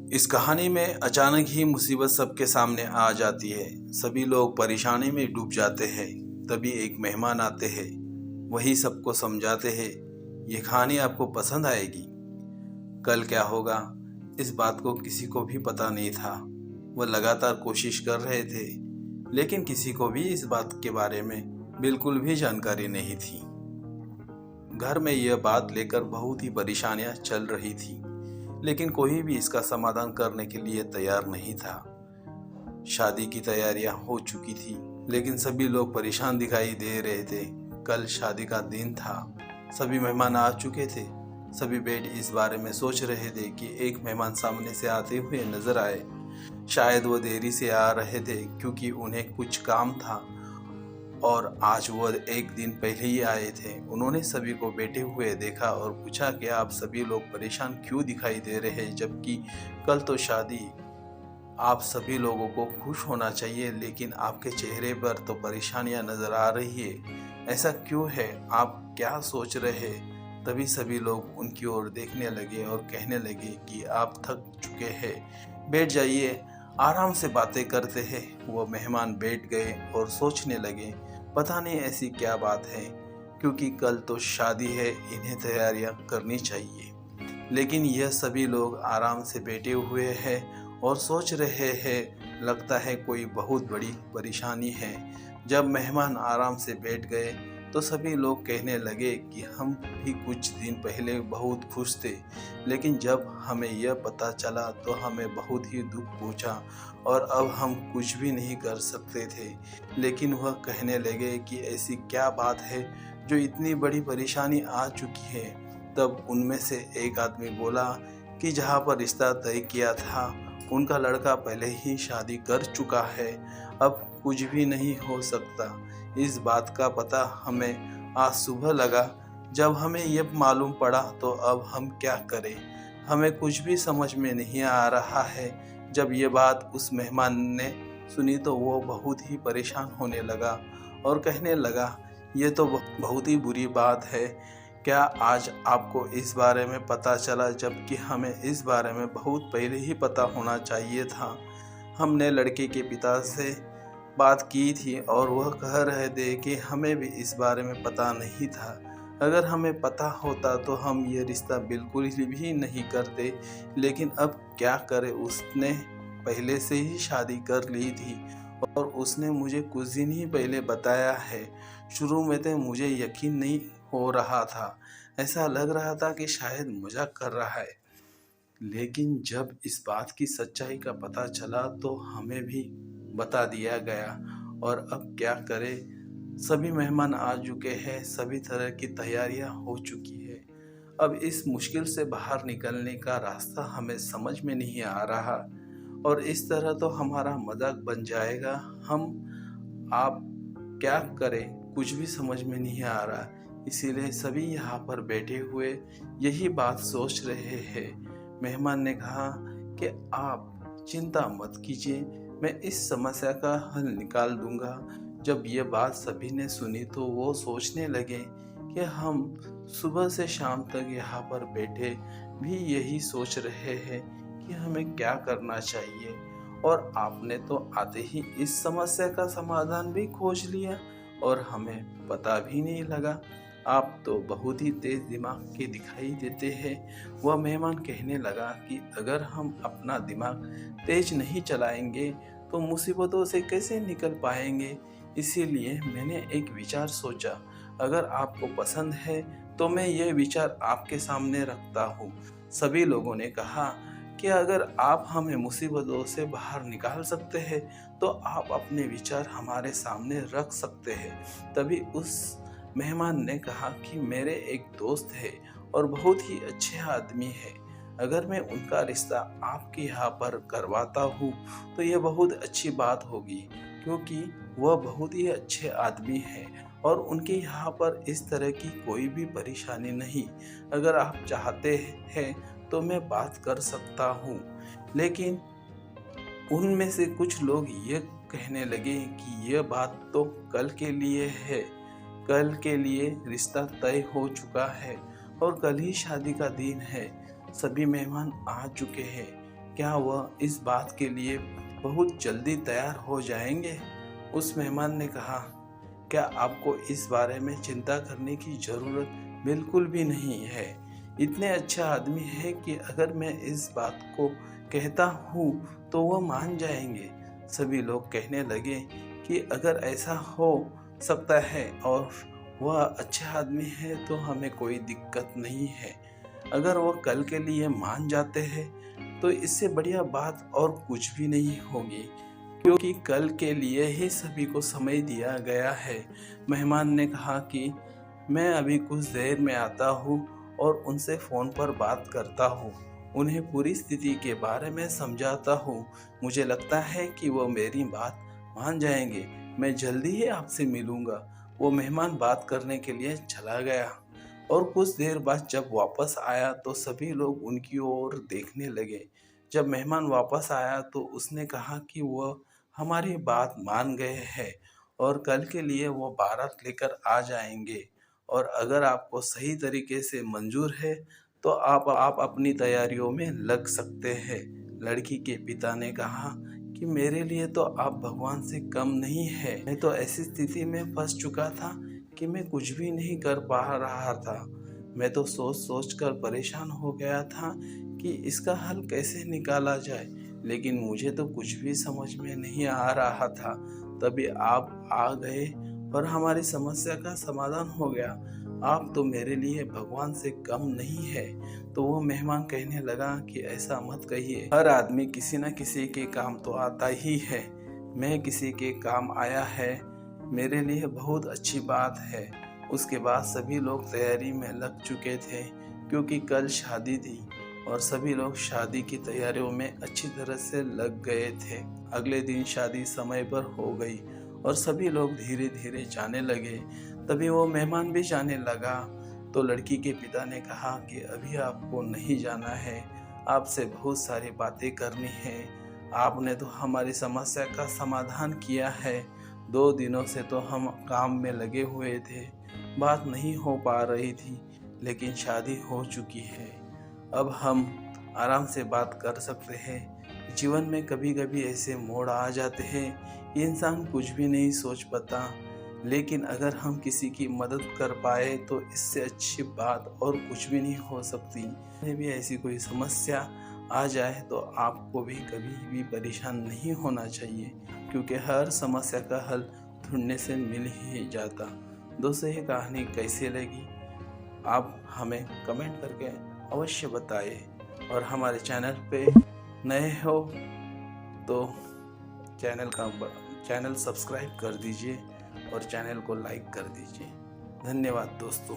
इस कहानी में अचानक ही मुसीबत सबके सामने आ जाती है। सभी लोग परेशानी में डूब जाते हैं। तभी एक मेहमान आते हैं, वही सबको समझाते हैं। ये कहानी आपको पसंद आएगी। कल क्या होगा, इस बात को किसी को भी पता नहीं था। वह लगातार कोशिश कर रहे थे, लेकिन किसी को भी इस बात के बारे में बिल्कुल भी जानकारी नहीं थी। घर में यह बात लेकर बहुत ही परेशानियां चल रही थी, लेकिन कोई भी इसका समाधान करने के लिए तैयार नहीं था। शादी की तैयारियां हो चुकी थी, लेकिन सभी लोग परेशान दिखाई दे रहे थे। कल शादी का दिन था, सभी मेहमान आ चुके थे। सभी बैठ इस बारे में सोच रहे थे कि एक मेहमान सामने से आते हुए नजर आए। शायद वो देरी से आ रहे थे क्योंकि उन्हें कुछ काम था और आज वो एक दिन पहले ही आए थे। उन्होंने सभी को बैठे हुए देखा और पूछा कि आप सभी लोग परेशान क्यों दिखाई दे रहे हैं, जबकि कल तो शादी। आप सभी लोगों को खुश होना चाहिए, लेकिन आपके चेहरे पर तो परेशानियां नजर आ रही है। ऐसा क्यों है? आप क्या सोच रहे हैं? तभी सभी लोग उनकी ओर देखने लगे और कहने लगे कि आप थक चुके हैं, बैठ जाइए, आराम से बातें करते हैं। वो मेहमान बैठ गए और सोचने लगे, पता नहीं ऐसी क्या बात है, क्योंकि कल तो शादी है, इन्हें तैयारियां करनी चाहिए। लेकिन यह सभी लोग आराम से बैठे हुए हैं और सोच रहे हैं, लगता है कोई बहुत बड़ी परेशानी है। जब मेहमान आराम से बैठ गए तो सभी लोग कहने लगे कि हम भी कुछ दिन पहले बहुत खुश थे, लेकिन जब हमें यह पता चला तो हमें बहुत ही दुख पहुंचा और अब हम कुछ भी नहीं कर सकते थे। लेकिन वह कहने लगे कि ऐसी क्या बात है जो इतनी बड़ी परेशानी आ चुकी है। तब उनमें से एक आदमी बोला कि जहाँ पर रिश्ता तय किया था, उनका लड़का पहले ही शादी कर चुका है, अब कुछ भी नहीं हो सकता। इस बात का पता हमें आज सुबह लगा। जब हमें यह मालूम पड़ा तो अब हम क्या करें, हमें कुछ भी समझ में नहीं आ रहा है। जब ये बात उस मेहमान ने सुनी तो वो बहुत ही परेशान होने लगा और कहने लगा, ये तो बहुत ही बुरी बात है। क्या आज आपको इस बारे में पता चला, जबकि हमें इस बारे में बहुत पहले ही पता होना चाहिए था। हमने लड़के के पिता से बात की थी और वह कह रहे थे कि हमें भी इस बारे में पता नहीं था। अगर हमें पता होता तो हम ये रिश्ता बिल्कुल भी नहीं करते, लेकिन अब क्या करें, उसने पहले से ही शादी कर ली थी और उसने मुझे कुछ दिन ही पहले बताया है। शुरू में तो मुझे यकीन नहीं हो रहा था, ऐसा लग रहा था कि शायद मजाक कर रहा है। लेकिन जब इस बात की सच्चाई का पता चला तो हमें भी बता दिया गया। और अब क्या करें, सभी मेहमान आ चुके हैं, सभी तरह की तैयारियां हो चुकी है। अब इस मुश्किल से बाहर निकलने का रास्ता हमें समझ में नहीं आ रहा और इस तरह तो हमारा मजाक बन जाएगा। आप क्या करें, कुछ भी समझ में नहीं आ रहा। इसीलिए सभी यहाँ पर बैठे हुए यही बात सोच रहे हैं। मेहमान ने कहा कि आप चिंता मत कीजिए, मैं इस समस्या का हल निकाल दूंगा। जब ये बात सभी ने सुनी तो वो सोचने लगे कि हम सुबह से शाम तक यहाँ पर बैठे भी यही सोच रहे हैं कि हमें क्या करना चाहिए, और आपने तो आते ही इस समस्या का समाधान भी खोज लिया और हमें पता भी नहीं लगा। आप तो बहुत ही तेज दिमाग के दिखाई देते हैं। वह मेहमान कहने लगा कि अगर हम अपना दिमाग तेज नहीं चलाएंगे तो मुसीबतों से कैसे निकल पाएंगे। इसीलिए मैंने एक विचार सोचा, अगर आपको पसंद है तो मैं ये विचार आपके सामने रखता हूँ। सभी लोगों ने कहा कि अगर आप हमें मुसीबतों से बाहर निकाल सकते हैं तो आप अपने विचार हमारे सामने रख सकते हैं। तभी उस मेहमान ने कहा कि मेरे एक दोस्त है और बहुत ही अच्छे आदमी है, अगर मैं उनका रिश्ता आपके यहाँ पर करवाता हूँ तो ये बहुत अच्छी बात होगी, क्योंकि वह बहुत ही अच्छे आदमी हैं और उनके यहाँ पर इस तरह की कोई भी परेशानी नहीं। अगर आप चाहते हैं तो मैं बात कर सकता हूँ। लेकिन उनमें से कुछ लोग ये कहने लगे कि यह बात तो कल के लिए है, कल के लिए रिश्ता तय हो चुका है और कल ही शादी का दिन है। सभी मेहमान आ चुके हैं, क्या वह इस बात के लिए बहुत जल्दी तैयार हो जाएंगे? उस मेहमान ने कहा, क्या आपको इस बारे में चिंता करने की ज़रूरत बिल्कुल भी नहीं है। इतने अच्छा आदमी है कि अगर मैं इस बात को कहता हूँ तो वह मान जाएंगे। सभी लोग कहने लगे कि अगर ऐसा हो सकता है और वह अच्छा आदमी है तो हमें कोई दिक्कत नहीं है। अगर वह कल के लिए मान जाते हैं तो इससे बढ़िया बात और कुछ भी नहीं होगी, क्योंकि कल के लिए ही सभी को समय दिया गया है। मेहमान ने कहा कि मैं अभी कुछ देर में आता हूँ और उनसे फ़ोन पर बात करता हूँ, उन्हें पूरी स्थिति के बारे में समझाता हूँ। मुझे लगता है कि वो मेरी बात मान जाएंगे। मैं जल्दी ही आपसे मिलूँगा। वो मेहमान बात करने के लिए चला गया और कुछ देर बाद जब वापस आया तो सभी लोग उनकी ओर देखने लगे। जब मेहमान वापस आया तो उसने कहा कि वह हमारी बात मान गए हैं और कल के लिए वो बारात लेकर आ जाएंगे, और अगर आपको सही तरीके से मंजूर है तो आप अपनी तैयारियों में लग सकते हैं। लड़की के पिता ने कहा कि मेरे लिए तो आप भगवान से कम नहीं है। मैं तो ऐसी स्थिति में फंस चुका था कि मैं कुछ भी नहीं कर पा रहा था। मैं तो सोच सोच कर परेशान हो गया था कि इसका हल कैसे निकाला जाए, लेकिन मुझे तो कुछ भी समझ में नहीं आ रहा था। तभी आप आ गए और हमारी समस्या का समाधान हो गया। आप तो मेरे लिए भगवान से कम नहीं है। तो वो मेहमान कहने लगा कि ऐसा मत कहिए, हर आदमी किसी न किसी के काम तो आता ही है। मैं किसी के काम आया है, मेरे लिए बहुत अच्छी बात है। उसके बाद सभी लोग तैयारी में लग चुके थे, क्योंकि कल शादी थी और सभी लोग शादी की तैयारियों में अच्छी तरह से लग गए थे। अगले दिन शादी समय पर हो गई और सभी लोग धीरे धीरे जाने लगे। तभी वो मेहमान भी जाने लगा। तो लड़की के पिता ने कहा कि अभी आपको नहीं जाना है, आपसे बहुत सारी बातें करनी है। आपने तो हमारी समस्या का समाधान किया है। 2 दिनों से तो हम काम में लगे हुए थे, बात नहीं हो पा रही थी, लेकिन शादी हो चुकी है। अब हम आराम से बात कर सकते हैं। जीवन में कभी कभी ऐसे मोड़ आ जाते हैं, इंसान कुछ भी नहीं सोच पाता, लेकिन अगर हम किसी की मदद कर पाए तो इससे अच्छी बात और कुछ भी नहीं हो सकती। में भी ऐसी कोई समस्या आ जाए तो आपको भी कभी भी परेशान नहीं होना चाहिए, क्योंकि हर समस्या का हल ढूंढने से मिल ही जाता। दोस्तों, ये कहानी कैसी लगी आप हमें कमेंट करके अवश्य बताएं, और हमारे चैनल पे नए हो तो चैनल सब्सक्राइब कर दीजिए और चैनल को लाइक कर दीजिए। धन्यवाद दोस्तों।